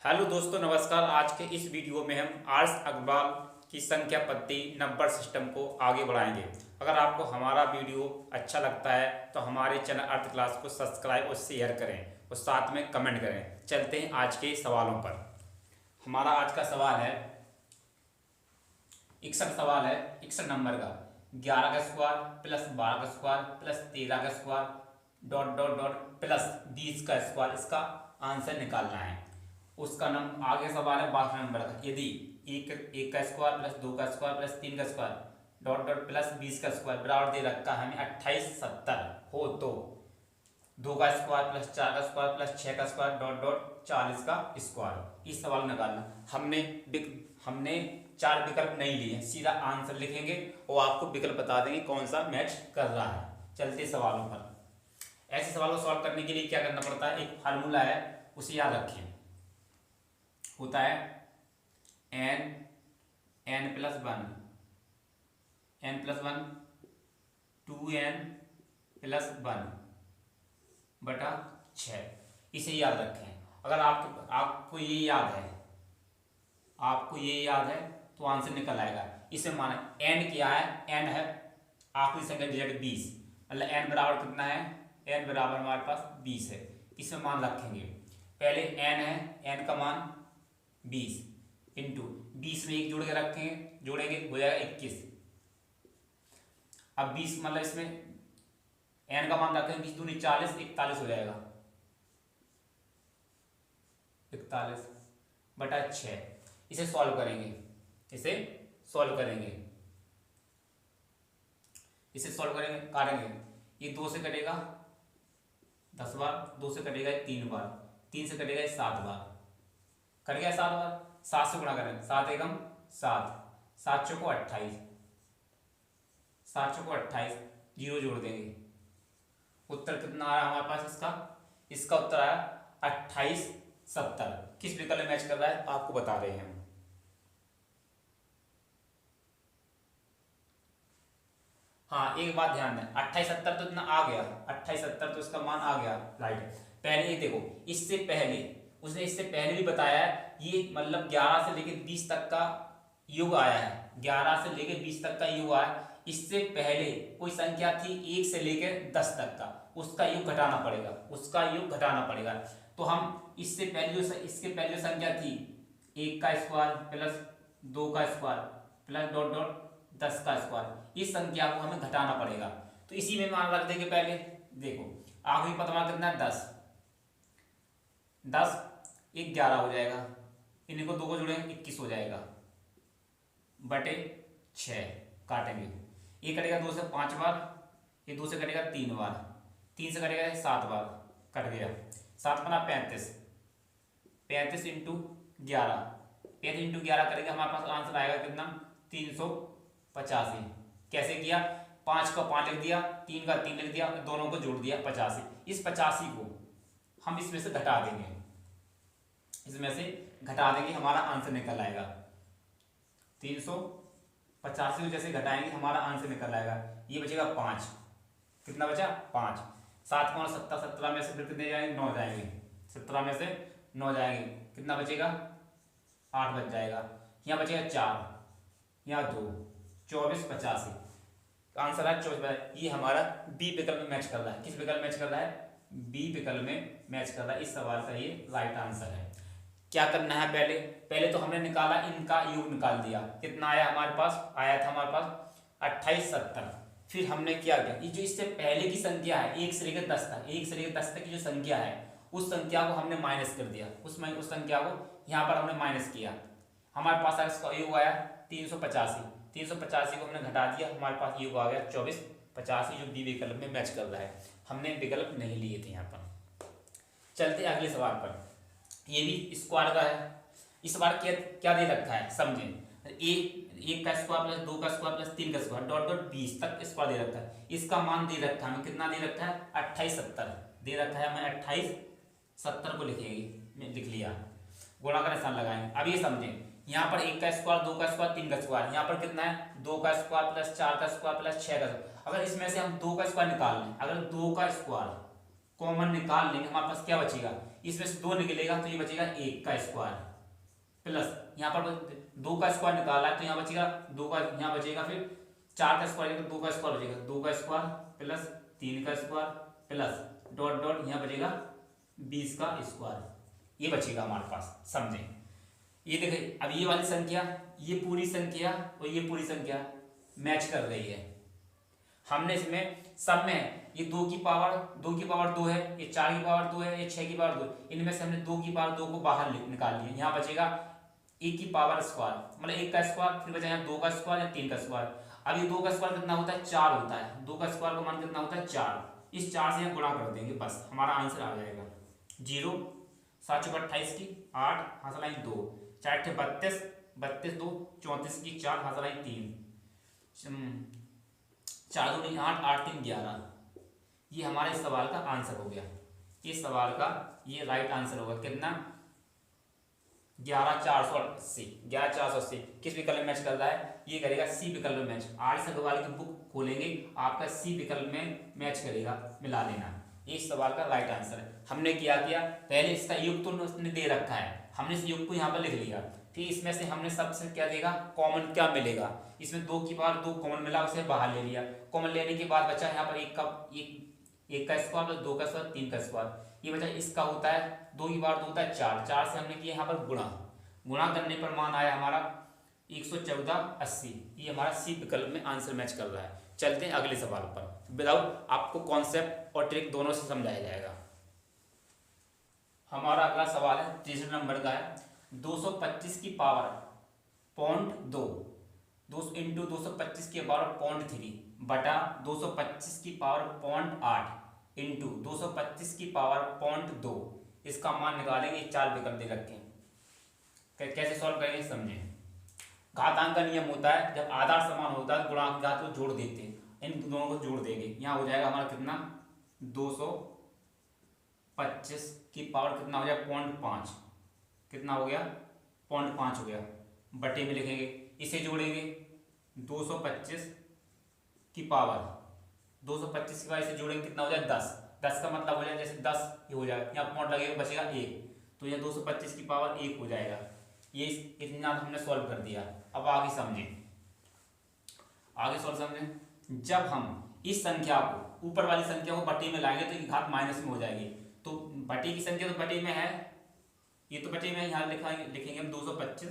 Hello दोस्तों, नमस्कार। आज के इस वीडियो में हम आर्स अग्रवाल की संख्या पत्ती नंबर सिस्टम को आगे बढ़ाएंगे। अगर आपको हमारा वीडियो अच्छा लगता है तो हमारे चैनल अर्थ क्लास को सब्सक्राइब और शेयर करें और साथ में कमेंट करें। चलते हैं आज के सवालों पर। हमारा आज का सवाल है 61 सवाल है 61 नंबर का। 11 का स्क्वायर प्लस 12 का स्क्वायर प्लस 13 का square dot dot dot plus 20 का स्क्वायर, इसका आंसर निकालना है। उसका नंबर आगे सवाल है 12 नंबर का। यदि एक का स्क्वायर प्लस 2 का स्क्वायर प्लस 3 का स्क्वायर डॉट डॉट प्लस 20 का स्क्वायर बराबर दे रखा है हमें 28 70 हो तो 2 का स्क्वायर प्लस 4 का स्क्वायर प्लस 6 का स्क्वायर डॉट डॉट 40 का स्क्वायर। इस सवाल निकालना। हमने 4 विकल्प नहीं लिए, सीधा आंसर लिखेंगे और आपको विकल्प बता देंगे कौन सा मैच कर रहा है। चलते सवालों पर। ऐसे सवाल को सॉल्व करने के लिए क्या करना पड़ता है, एक फार्मूला है, उसे याद रखें। होता है n plus one 2n plus 1 बटा 6। इसे याद रखें। अगर आपको ये याद है तो आंसर निकल आएगा। इसे माना n क्या है, n है आखिरी संख्या डिजिट 20, मतलब n बराबर कितना है, n बराबर हमारे पास 20 है। इसमें मान रखेंगे। पहले n है, n का मान 20 इंटू 20 में एक जोड़ के जोड़ेंगे हो जाएगा 21। अब 20 मतलब इसमें n का मान रखेंगे 20 दूनी 40, 41 हो जाएगा। 41 बटा 6। इसे सॉल्व करेंगे। काटेंगे। ये 2 से कटेगा 10 बार, 2 से कटेगा 3 बार, 3 से कटेगा 7 बार, कट गया 7 बार। 7 से गुणा करें, 7 एकम 7, 7 चौको 28, 7 चौको 28, 0 जोड़ देंगे। उत्तर कितना आ रहा है हमारे पास इसका उत्तर आया 28 70। किस विकल्प में मैच कर रहा है आपको बता रहे हैं हम। हाँ, एक बात ध्यान दें, 28 70 तो इतना आ गया, 28 70 तो इसका मान आ गया, राइट। पहले ये देखो, उसने इससे पहले भी बताया है, ये मतलब 11 से लेकर 20 तक का योग आया है। 11 से लेकर 20 तक का योग आया। इससे पहले कोई संख्या थी 1 से लेकर 10 तक का, उसका योग घटाना पड़ेगा। तो हम इसके पहले जो संख्या थी 1 का स्क्वायर प्लस 2 का स्क्वायर प्लस डॉट डॉट 10 का स्क्वायर, इस संख्या को हमें घटाना पड़ेगा। तो इसी में मान रख देंगे। पहले देखो आखिरी पदमा कितना है 10 11 हो जाएगा। इन्हीं को 2 को जोड़ेंगे 21 हो जाएगा बटे 6। काटेंगे, ये कटेगा 2 से 5 बार, ये 2 से कटेगा 3 बार, 3 से कटेगा 7 बार, कट गया। 7 बना 35, 35 इंटू 11, 35 इंटू 11 करेंगे हमारे पास आंसर आएगा कितना 385। कैसे किया, 5 का 5 लिख दिया, 3 का 3 लिख दिया, दोनों को जोड़ दिया 85। इस 85 को हम इसमें से घटा देंगे, हमारा आंसर निकल आएगा 385 को जैसे घटाएंगे हमारा आंसर निकल आएगा। ये बचेगा 5, कितना बचा 5। 7 को 17, 17 में से फिर कितने जाएंगे 9 जाएंगे, 17 में से 9 जाएंगे, कितना बचेगा 8 बच जाएगा। यहाँ बचेगा 4, यहाँ 2, 24 85। आंसर है 24। ये हमारा बी विकल्प में मैच कर रहा है। किस विकल्प में मैच कर रहा है, बी विकल्प में मैच कर रहा है। इस सवाल का ये राइट आंसर है। क्या करना है, पहले तो हमने निकाला, इनका योग निकाल दिया। कितना आया हमारे पास, आया था हमारे पास 28 70। फिर हमने क्या किया, ये जो इससे पहले की संख्या है 1 से लेकर 10 तक, 1 से लेकर 10 तक की जो संख्या है उस संख्या को हमने माइनस कर दिया। उस संख्या को यहाँ पर हमने माइनस किया। हमारे पास इसका योग आया 385, 385 को हमने घटा दिया, हमारे पास योग आ गया 24 85, जो बी विकल्प में मैच कर रहा है। हमने विकल्प नहीं लिए थे यहाँ पर। चलते अगले सवाल पर। ये भी स्क्वायर का है। इस बार क्या दे रखा है समझें। 1 का स्क्वायर प्लस 2 का स्क्वायर प्लस 3 का स्क्वायर डॉट डॉट 20 तक स्क्वायर दे रखा है। इसका मान दे रखा है हमें, कितना दे रखा है 28 70 दे रखा है हमें। 28 70 को लिख लिया, गुणा का निशान लगाएंगे। अब ये समझें, यहाँ पर 1 का स्क्वायर 2 का स्क्वायर 3 का स्क्वायर, यहाँ पर कितना है 2 का स्क्वायर प्लस 4 का स्क्वायर प्लस 6 का स्क्वायर। अगर इसमें से हम 2 का स्क्वायर निकाल लें, अगर 2 का स्क्वायर कॉमन निकाल लेंगे, हमारे पास क्या बचेगा, इसमें से 2 निकलेगा तो ये बचेगा 1 का स्क्वायर प्लस यहाँ पर 2 का स्क्वायर निकाला है तो यहाँ बचेगा 2 का, यहाँ बचेगा फिर 4 का स्क्वायर, 2 का स्क्वायर बचेगा, 2 का स्क्वायर प्लस 3 का स्क्वायर प्लस डॉट डॉट यहाँ बचेगा 20 का स्क्वायर, ये बचेगा हमारे पास। समझे? ये देखिए अब ये वाली संख्या, ये पूरी संख्या और ये पूरी संख्या मैच कर रही है। हमने इसमें सब में ये 2 की पावर 2 है, ये 4 की पावर 2 है, ये 6 की पावर 2, इनमें से हमने 2 की पावर 2 को बाहर निकाल लिया। यहाँ बचेगा 1 की पावर स्क्वायर, मतलब 1 का स्क्वायर, फिर बचा यहाँ 2 का स्क्वायर या 3 का स्क्वायर। अब ये 2 का स्क्वायर कितना होता है, 4 होता है। 2 का स्क्वायर का मान कितना होता है, 4। इस 4 से यहाँ गुणा कर देंगे, बस हमारा आंसर आ जाएगा। 0 7 चौक 28 की 8 हाथ लाइन 2 4 32 32 2 34 की 4 हाथ लाइन 3 4 2 8 8 3 11। ये हमारे इस सवाल का आंसर हो गया। इस सवाल का ये राइट आंसर होगा कितना, 11480। 11480 किस विकल्प में मैच कर रहा है, ये करेगा सी विकल्प में मैच। आर्य अग्रवाल की बुक खोलेंगे, आपका सी विकल्प में मैच करेगा, मिला लेना। इस सवाल का राइट आंसर है। हमने क्या किया, पहले इसका युग तो उसने दे रखा है, हमने इस युग को यहाँ पर लिख लिया। फिर इसमें से हमने सबसे क्या देगा, कॉमन क्या मिलेगा, इसमें 2 की पावर 2 कॉमन मिला, उसे बाहर ले लिया। कॉमन लेने के बाद बचा यहाँ पर 1 का स्क्वायर प्लस 2 का स्क्वायर 3 का स्क्वायर, ये बचा इसका होता है 2 की पावर 2 होता है 4। 4 से हमने किया यहाँ पर गुणा करने पर मान आया हमारा 11480। ये हमारा सी विकल्प में आंसर मैच कर रहा है। चलते हैं अगले सवाल पर। विदाउट आपको कॉन्सेप्ट और ट्रिक दोनों से समझाया जाएगा। हमारा अगला सवाल है 3 नंबर का है, 225 की पावर 0.2 इंटू 225 की पावर 0.3 बटा 225 की पावर 0.8 इंटू 225 की पावर 0.2, इसका मान निकालेंगे। 4 विकल्प दे रखे हैं, कैसे सॉल्व करेंगे समझे। घातांक का नियम होता है, जब आधार समान होता है गुणांक घात को जोड़ देते हैं, इन दोनों को जोड़ देंगे। यहाँ हो जाएगा हमारा कितना, 225 की पावर कितना हो जाएगा 0.5, कितना हो गया 0.5 हो गया, बटे में लिखेंगे। इसे जोड़ेंगे 225 की पावर 225 की पावर इसे जोड़ेंगे, कितना हो जाए 10। 10 का मतलब हो जाए जैसे 10 ये हो जाएगा, यहाँ पॉइंट लगेगा बचेगा 1, तो यह 225 की पावर 1 हो जाएगा। ये इतना हमने सॉल्व कर दिया। अब आगे समझें, आगे सॉल्व समझें। जब हम इस संख्या को, ऊपर वाली संख्या को बटे में लाएंगे तो घात माइनस में हो जाएगी। तो बटे की संख्या तो बटे में है, ये तो बटे में, यहाँ लिखेंगे हम 225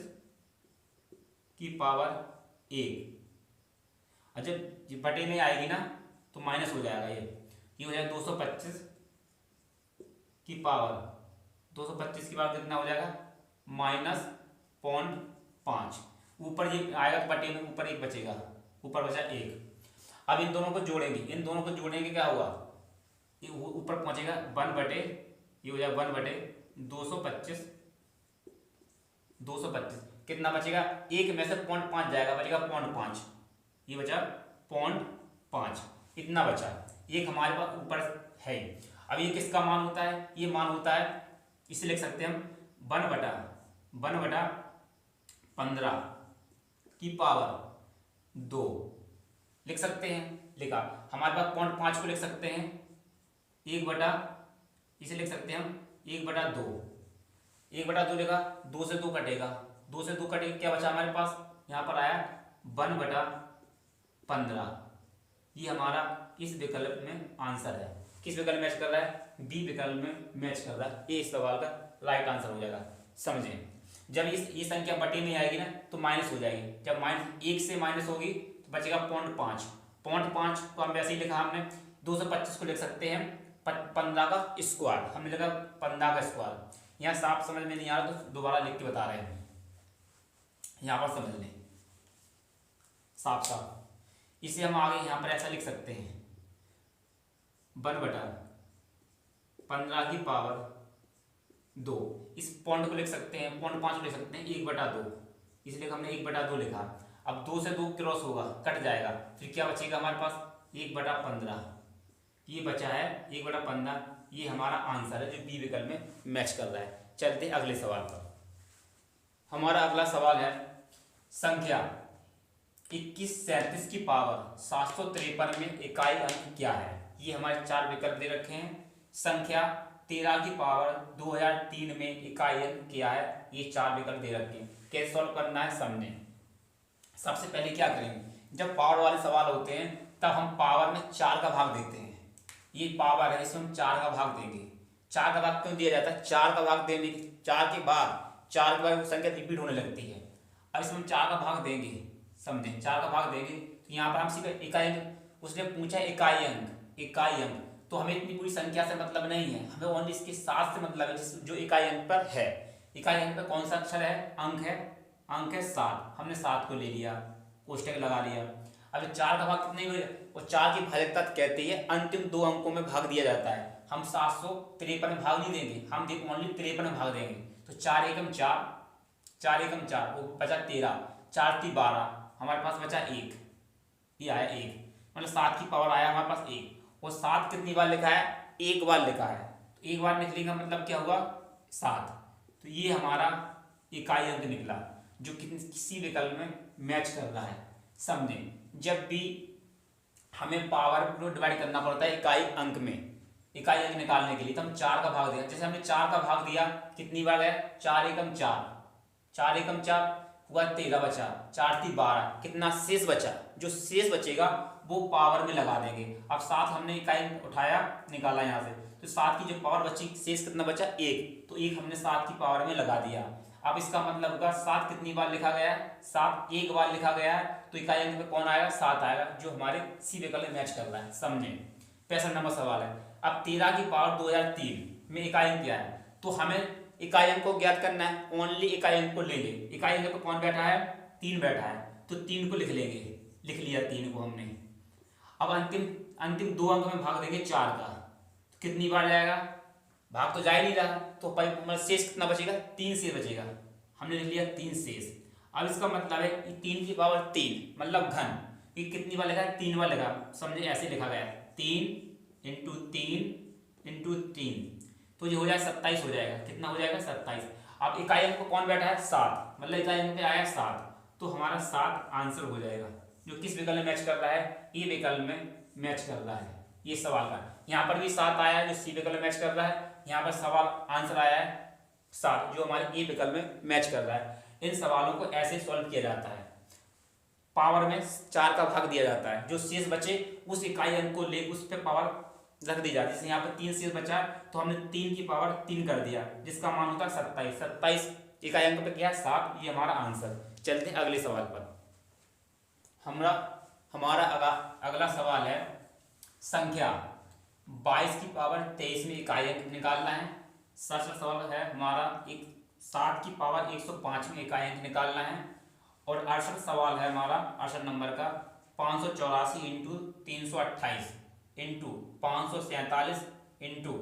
की पावर 1। जब ये बटे में आएगी ना तो माइनस हो जाएगा, ये हो जाएगा 225 की पावर 225 की पावर कितना हो जाएगा -0.5। ऊपर ये आएगा तो बटे में ऊपर 1 बचेगा, ऊपर बचा 1। अब इन दोनों को जोड़ेंगे, इन दोनों को जोड़ेंगे क्या होगा, ये ऊपर पहुंचेगा 1 बटे, ये हो जाएगा 1 बटे 225 कितना बचेगा, 1 में से 0.5 जाएगा, बचेगा 0.5, ये बचा 0.5, इतना बचा। एक हमारे पास ऊपर है। अब ये किसका मान होता है, ये मान होता है, इसे लिख सकते हैं हम 1 बटा 15 की पावर 2 लिख सकते हैं। लिखा, हमारे पास 0.5 को लिख सकते हैं 1 बटा, इसे लिख सकते हैं हम 1 बटा 2। 1 बटा 2 लिखा, 2 से 2 कटेगा, 2 से 2 कटेगा, क्या बचा हमारे पास, यहाँ पर आया 1 बटा 15। ये हमारा इस विकल्प में आंसर है। किस विकल्प में मैच कर रहा है, बी विकल्प में मैच कर रहा है। ये इस सवाल का राइट आंसर हो जाएगा। समझें, जब ये संख्या बटे में आएगी ना तो माइनस हो जाएगी। जब -1 से माइनस होगी तो बचेगा 0.5। 0.5 को हम वैसे ही लिखा हमने, 225 को लिख सकते हैं 15 का स्क्वायर, हमने लिखा 15 का स्क्वायर। यहाँ साफ समझ में नहीं आ रहा तो दोबारा लिख के बता रहे हैं, यहाँ पर समझ लें साफ साफ। इसे हम आगे यहाँ पर ऐसा लिख सकते हैं 1 बटा 15 की पावर 2। इस पॉइंट को लिख सकते हैं 0.5 को लिख सकते हैं 1 बटा 2, इसलिए हमने 1 बटा 2 लिखा। अब 2 से 2 क्रॉस होगा, कट जाएगा, फिर क्या बचेगा हमारे पास 1 बटा 15, ये बचा है 1 बटा 15। ये हमारा आंसर है जो बी विकल्प में मैच कर रहा है। चलते हैं अगले सवाल पर। हमारा अगला सवाल है संख्या 2137 की पावर 753 में इकाई अंक क्या है। ये हमारे 4 विकल्प दे रखे हैं, संख्या 13 की पावर 2003 में इकाई अंक क्या है। ये 4 विकल्प दे रखे हैं, कैसे सॉल्व करना है समझें। सबसे पहले क्या करेंगे, जब पावर वाले सवाल होते हैं तब हम पावर में 4 का भाग देते हैं। ये पावर है, इसमें हम 4 का भाग देंगे। 4 का भाग क्यों दिया जाता है, 4 का भाग देने 4 के बाद संख्या रिपीट होने लगती है। अब इसमें हम 4 का भाग देंगे, समझें 4 का भाग देंगे तो यहाँ पर हम सीधे इकाई अंक, उसने पूछा इकाई अंक तो हमें इतनी पूरी संख्या से मतलब नहीं है, हमें ओनली इसके साथ से मतलब है, जो इकाई अंक पर है। इकाई अंक पर कौन सा अक्षर है, अंक है 7, हमने 7 को ले लिया, कोष्टक लगा लिया। अब 4 का भाग कितने हुए, और 4 की भाजकता कहती है अंतिम 2 अंकों में भाग दिया जाता है। हम 753 में भाग नहीं देंगे, हम ओनली 53 में भाग देंगे। तो 4 एकम 4 वो बचा 13, 4 × 12, हमारे पास बचा 1, ये आया 1, मतलब 7 की पावर आया हमारे पास 1। और 7 कितनी बार लिखा है, एक बार लिखा है, तो एक बार निकलेगा मतलब क्या हुआ 7। तो ये हमारा इकाई अंक निकला, जो किसी विकल्प में मैच कर रहा है। समझें, जब भी हमें पावर को डिवाइड करना पड़ता है इकाई अंक में, इकाई अंक निकालने के लिए, तो हम 4 का भाग दिया। जैसे हमने 4 का भाग दिया, कितनी बार है, 4 एकम 4 हुआ 13 बचा, 4 × 12, कितना शेष बचा, जो शेष बचेगा वो पावर में लगा देंगे। अब 7 हमने इकाई उठाया निकाला यहाँ से, तो 7 की जो पावर बची, शेष कितना बचा 1, तो 1 हमने 7 की पावर में लगा दिया। अब इसका मतलब होगा 7 कितनी बार लिखा गया है, 7 एक बार लिखा गया है, तो इकाई अंक में कौन आएगा, 7 आएगा, जो हमारे सी विकल्प में मैच कर रहा है। समझें, 65 नंबर सवाल है। अब 13 की पावर 2003 में इकाई अंक क्या है, तो हमें इकाई अंक को ज्ञात करना है, ओनली इकाई अंक को ले ले। इकाई अंक पर कौन बैठा है, 3 बैठा है, तो 3 को लिख लेंगे, लिख लिया 3 को हमने। अब अंतिम 2 अंक में भाग देंगे 4 का, तो कितनी बार जाएगा, भाग तो जा ही नहीं रहा, तो शेष कितना बचेगा, 3 शेष बचेगा, हमने लिख लिया 3 शेष। अब इसका मतलब है कि 3 की पावर 3 मतलब घन, ये कितनी बार लिखा है, 3 बार लिखा, समझे ऐसे लिखा गया 3 × 3 × 3, तो ये हो जाएगा 27 हो जाएगा, कितना हो जाएगा 27। अब इकाई अंक को कौन बैठा है, 7, मतलब इकाई अंक पे आया 7, तो हमारा 7 आंसर हो जाएगा, जो किस विकल्प में मैच कर रहा है, ई विकल्प में मैच कर रहा है। ये सवाल का यहाँ पर भी 7 आया है, जो सी विकल्प में मैच कर रहा है। यहाँ पर सवाल आंसर आया है 7, जो हमारे ई विकल्प में मैच कर रहा है। इन सवालों को ऐसे सॉल्व किया जाता है, पावर में 4 का भाग दिया जाता है, जो शेष बचे उस इकाई अंक को ले उस पर पावर रख दी जाती है। जैसे यहाँ पर 3 शेष बचा, तो हमने 3 की पावर 3 कर दिया, जिसका मान होता है 27 इकाई अंक पे क्या है 7, ये हमारा आंसर। चलते हैं अगले सवाल पर। हमारा अगला सवाल है, संख्या 22 की पावर 23 में इकाई अंक निकालना है। सवाल है हमारा 60 की पावर 105 में इकाई अंक निकालना है। और 68 सवाल है हमारा 68 नंबर का, 584 × 328 × 547 ×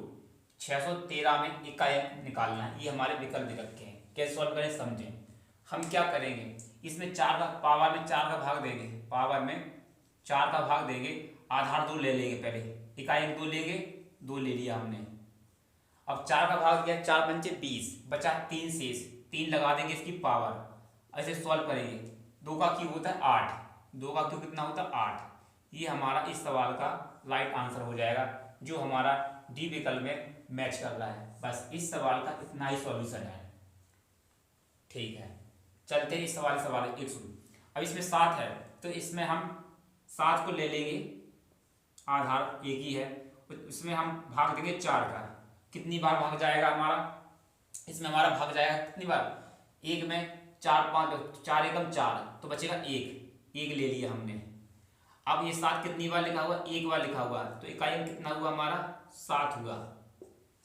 613 में इकाई अंक निकालना है। ये हमारे विकल्प दे रखे हैं, कैसे सॉल्व करें समझें। हम क्या करेंगे, इसमें 4 का पावर में 4 का भाग देंगे, पावर में 4 का भाग देंगे, आधार 2 ले लेंगे, पहले इकाई अंक 2 लेंगे, 2 ले लिया हमने। अब 4 का भाग दिया, 4 × 5 = 20, बचा 3 शेष, 3 लगा देंगे इसकी पावर, ऐसे सॉल्व करेंगे। 2 का क्यूब होता है 8, 2 का क्यूब कितना होता है 8। ये हमारा इस सवाल का राइट आंसर हो जाएगा, जो हमारा डी विकल्प में मैच कर रहा है। बस इस सवाल का इतना ही सॉल्यूशन है, ठीक है। चलते हैं इस सवाल 100। अब इसमें 7 है, तो इसमें हम 7 को ले लेंगे, आधार एक ही है, इसमें हम भाग देंगे 4 का, कितनी बार भाग जाएगा हमारा, इसमें हमारा भाग जाएगा कितनी बार, 1 में 4 एकम 4, तो बचेगा 1 ले लिया हमने। अब ये 7 कितनी बार लिखा हुआ, 1 बार लिखा हुआ, तो इकाई अंक कितना हुआ हमारा 7 हुआ।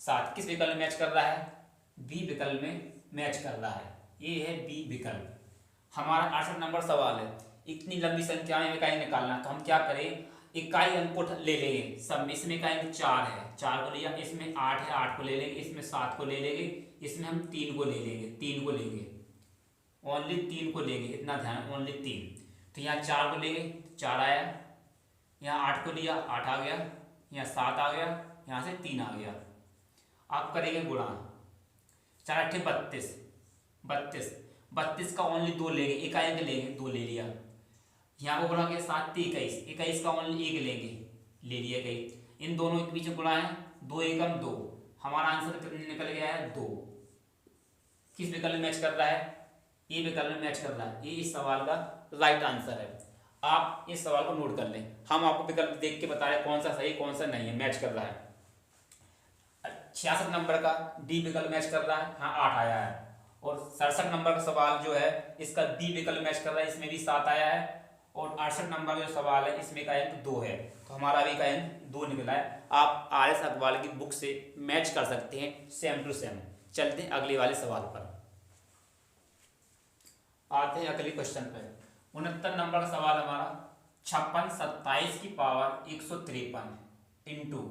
7 किस विकल्प में मैच कर रहा है, बी विकल्प में मैच कर रहा है, ये है बी विकल्प। हमारा 68 नंबर सवाल है, इतनी लंबी संख्या में इकाई निकालना, तो हम क्या करें, इकाई अंक को ले लेंगे सब में। इसमें इकाई अंक 4 है, 4 को लिया, इसमें 8 है, 8 को ले लेंगे, इसमें 7 को ले लेंगे, इसमें हम 3 को ले लेंगे, 3 को लेंगे, ओनली 3 को लेंगे, इतना ध्यान, ओनली 3। तो यहाँ 4 को लेंगे, 4 आया, यहाँ 8 को लिया, 8 आ गया, यहाँ 7 आ गया, यहाँ से 3 आ गया। आप करेंगे गुणा, 4 × 8 = 32 का ओनली 2 लेंगे, इकाई अंक लेंगे, 2 ले लिया। यहाँ को गुणा किया 7 × 21 का ओनली 1 लेंगे, ले लिया गई। इन दोनों के बीच में गुणा है 2 एकम 2, हमारा आंसर कितना निकल गया है 2। किस विकल्प में मैच कर रहा है? ए विकल्प में मैच कर रहा है। ये इस सवाल का राइट आंसर है। आप इस सवाल को नोट कर लें, हम आपको विकल्प देख के बता रहे कौन सा सही कौन सा नहीं है, मैच कर रहा है। 66 नंबर का डी विकल्प मैच कर रहा है, हाँ 8 आया है। और 67 नंबर का सवाल जो है इसका डी विकल्प मैच कर रहा है, इसमें भी 7 आया है। और 68 नंबर का जो सवाल है इसमें का अंक 2 है, तो हमारा भी का अंक 2 निकला है। आप RS अग्रवाल की बुक से मैच कर सकते हैं सेम टू सेम। चलते हैं अगले वाले सवाल पर, आते हैं अगले क्वेश्चन पर। 69 नंबर का सवाल हमारा 56 27 की पावर 153 इंटू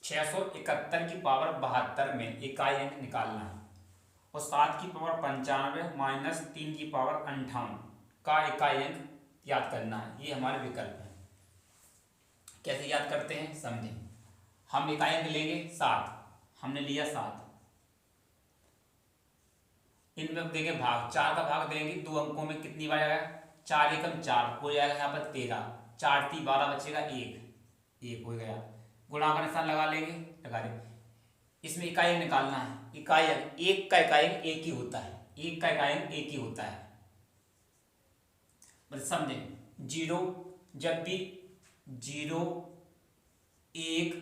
671 की पावर 72 में इकाई अंक निकालना है। और 7 की पावर 95 माइनस 3 की पावर 58 का इकाई अंक याद करना है। ये हमारे विकल्प है। कैसे याद करते हैं समझें। हम इकाई अंक लेंगे 7, हमने लिया 7, इनमें देंगे भाग, 4 का भाग देंगे 2 अंकों में, कितनी बार आएगा 4 एकम 4 हो जाएगा यहाँ पर 13, 4 3 12 बचेगा 1 हो गया। गुणा का निशान लगा लेंगे, लगा लेंगे। इसमें इकाई निकालना है। इकाई एक का इकाई एक ही होता है, एक का इकाई एक ही होता है, मतलब समझें। 0 जब भी 0 1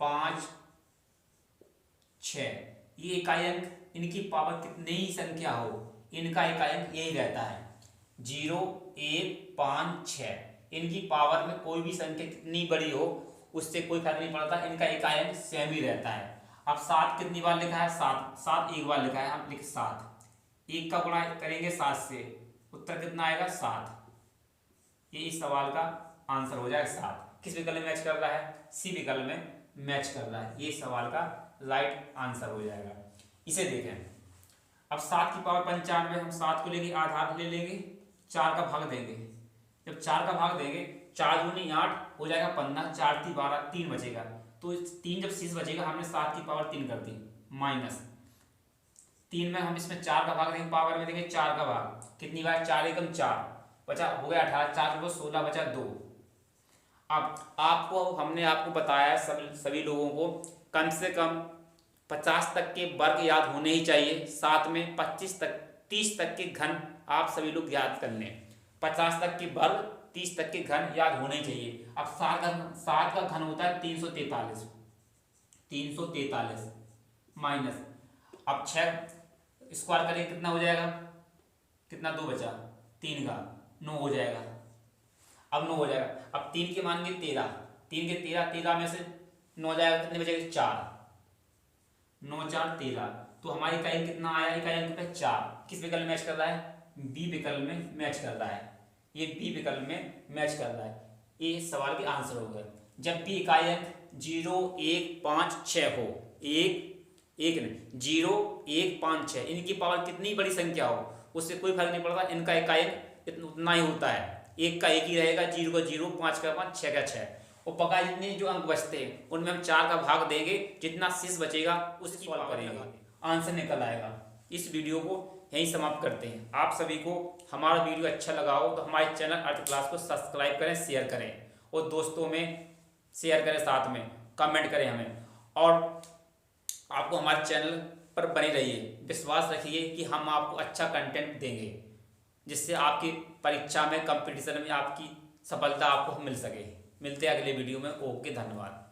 5 6 ये इकाई अंक, इनकी पावर कितनी ही संख्या हो इनका इकाई अंक यही रहता है। 0 1 5 6 इनकी पावर में कोई भी संख्या कितनी बड़ी हो उससे कोई फर्क नहीं पड़ता, इनका इकाई अंक सेम ही रहता है। अब 7 कितनी बार लिखा है 7 एक बार लिखा है, हम लिखे 7, 1 का गुणा करेंगे 7 से, उत्तर कितना आएगा 7। ये इस सवाल का आंसर हो जाएगा 7। किस विकल्प में मैच कर रहा है? सी विकल्प में मैच कर रहा है। ये सवाल का राइट आंसर हो जाएगा। इसे देखें, अब 7 की पावर 95, हम 7 को लेंगे आधार ले लेंगे, 4 का भाग देंगे। जब 4 का भाग देंगे 4 दूनी 8 हो जाएगा 15, 4 3 12 3 बचेगा। तो 3 जब शेष बचेगा हमने 7 की पावर 3 कर दी, माइनस 3 में हम इसमें 4 का भाग देंगे, पावर में देंगे 4 का भाग, कितनी बार 4 एकम 4 बचा, हो गया 18, 4 को 16 बचा 2। अब आपको हमने आपको बताया सभी लोगों को कम से कम 50 तक के वर्ग याद होने ही चाहिए, साथ में 25 तक 30 तक के घन आप सभी लोग याद कर लें। 50 तक के वर्ग 30 तक के घन याद होने चाहिए। अब 7 का घन होता है 343, 343 माइनस, अब 6 स्क्वायर करें कितना हो जाएगा, कितना 2 बचा, 3 का 9 हो जाएगा। अब 9 हो जाएगा। अब 3 के मान के 13, 3 के 13 में से 9 जाएगा, कितने बचेगा 4, 9 4 13। तो हमारी इकाई अंक कितना आया, इकाई अंक पे 4। किस विकल्प में मैच कर रहा है? बी विकल्प में मैच कर रहा है। ये बी विकल्प में मैच कर रहा है। ये सवाल के आंसर हो गए। जब भी इकाई अंक 0 1 5 6 हो, 0 1 5 6 इनकी पावर कितनी बड़ी संख्या हो उससे कोई फर्क नहीं पड़ता, इनका इकाई अंक उतना ही होता है। 1 का 1 ही रहेगा, 0 का 0, 5 का 5, 6 का 6। और पका जितने जो अंक बचते हैं उनमें हम 4 का भाग देंगे, जितना शेष बचेगा उसकी सॉल्व करेंगे, आंसर निकल आएगा। इस वीडियो को यहीं समाप्त करते हैं। आप सभी को हमारा वीडियो अच्छा लगा हो तो हमारे चैनल अर्थ क्लास को सब्सक्राइब करें, शेयर करें और दोस्तों में शेयर करें, साथ में कमेंट करें हमें। और आपको हमारे चैनल पर बने रहिए, विश्वास रखिए कि हम आपको अच्छा कंटेंट देंगे जिससे आपकी परीक्षा में, कंपटीशन में आपकी सफलता आपको मिल सके। मिलते हैं अगले वीडियो में। ओके, धन्यवाद।